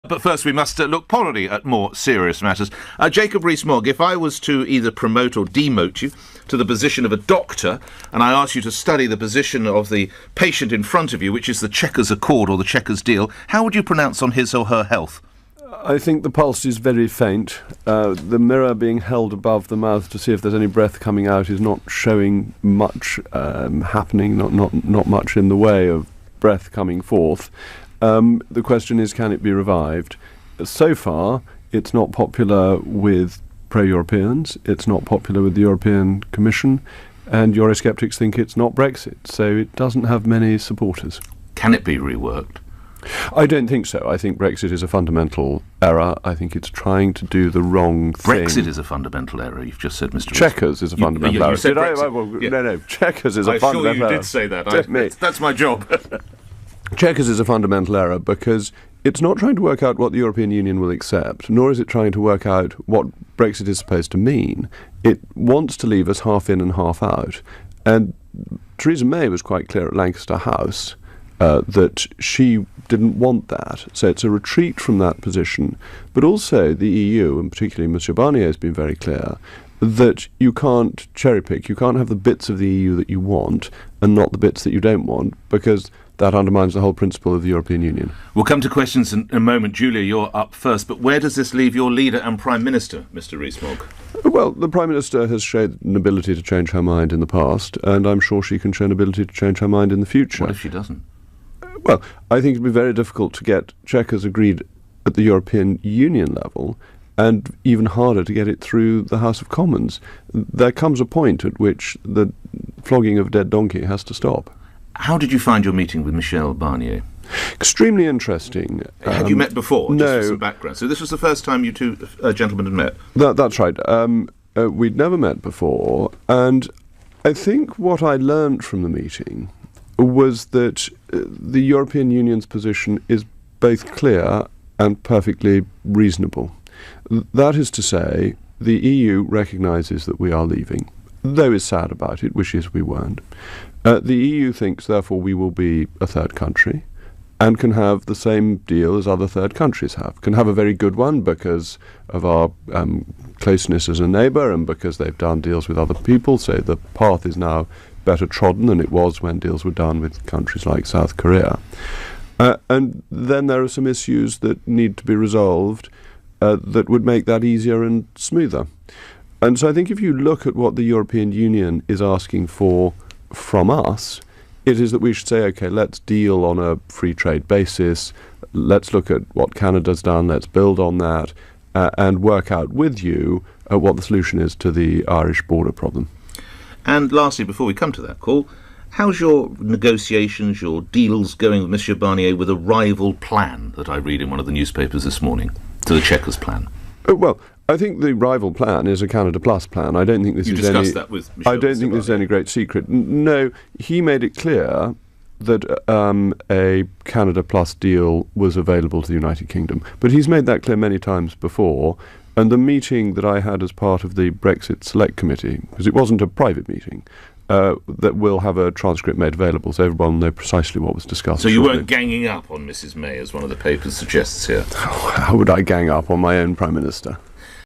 But first we must look probably at more serious matters. Jacob Rees-Mogg, if I was to either promote or demote you to the position of a doctor, and I asked you to study the position of the patient in front of you, which is the Chequers Accord or the Chequers deal, how would you pronounce on his or her health? I think the pulse is very faint. The mirror being held above the mouth to see if there's any breath coming out is not showing much happening, not much in the way of breath coming forth. The question is, can it be revived? So far, it's not popular with pro-Europeans, it's not popular with the European Commission, and Eurosceptics think it's not Brexit, so it doesn't have many supporters. Can it be reworked? I don't think so. I think Brexit is a fundamental error. I think it's trying to do the wrong thing. Brexit is a fundamental error, you've just said, Mr. Chequers is a fundamental error. You said No, Chequers is a fundamental error. I'm sure you did say that. That's my job. Chequers is a fundamental error because it's not trying to work out what the European Union will accept, nor is it trying to work out what Brexit is supposed to mean. It wants to leave us half in and half out. And Theresa May was quite clear at Lancaster House that she didn't want that. So it's a retreat from that position. But also the EU, and particularly Monsieur Barnier, has been very clear that you can't cherry-pick. You can't have the bits of the EU that you want and not the bits that you don't want, because that undermines the whole principle of the European Union. We'll come to questions in a moment. Julia, you're up first. But where does this leave your leader and Prime Minister, Mr. Rees-Mogg? Well, the Prime Minister has shown an ability to change her mind in the past, and I'm sure she can show an ability to change her mind in the future. What if she doesn't? Well, I think it'd be very difficult to get Chequers agreed at the European Union level, and even harder to get it through the House of Commons. There comes a point at which the flogging of a dead donkey has to stop. How did you find your meeting with Michel Barnier? Extremely interesting. Had you met before? No. Just for some background. So this was the first time you two gentlemen had met? That's right. We'd never met before, and I think what I learned from the meeting was that the European Union's position is both clear and perfectly reasonable. That is to say, the EU recognises that we are leaving, though is sad about it, wishes we weren't. The EU thinks, therefore, we will be a third country and can have the same deal as other third countries have, can have a very good one because of our closeness as a neighbour and because they've done deals with other people, so the path is now better trodden than it was when deals were done with countries like South Korea. And then there are some issues that need to be resolved that would make that easier and smoother. And so I think if you look at what the European Union is asking for from us, it is that we should say, OK, let's deal on a free trade basis, let's look at what Canada's done, let's build on that, and work out with you what the solution is to the Irish border problem. And lastly, before we come to that call, how's your negotiations, your deals going with Monsieur Barnier with a rival plan that I read in one of the newspapers this morning, to the Chequers plan? Well, I think the rival plan is a Canada Plus plan. I don't think this you is any. Discussed that with Michel. I don't think this is any great secret. No, he made it clear that a Canada Plus deal was available to the United Kingdom. But he's made that clear many times before. And the meeting that I had as part of the Brexit Select Committee, because it wasn't a private meeting, that will have a transcript made available so everyone will know precisely what was discussed. So you weren't ganging up on Mrs May, as one of the papers suggests here? How would I gang up on my own Prime Minister?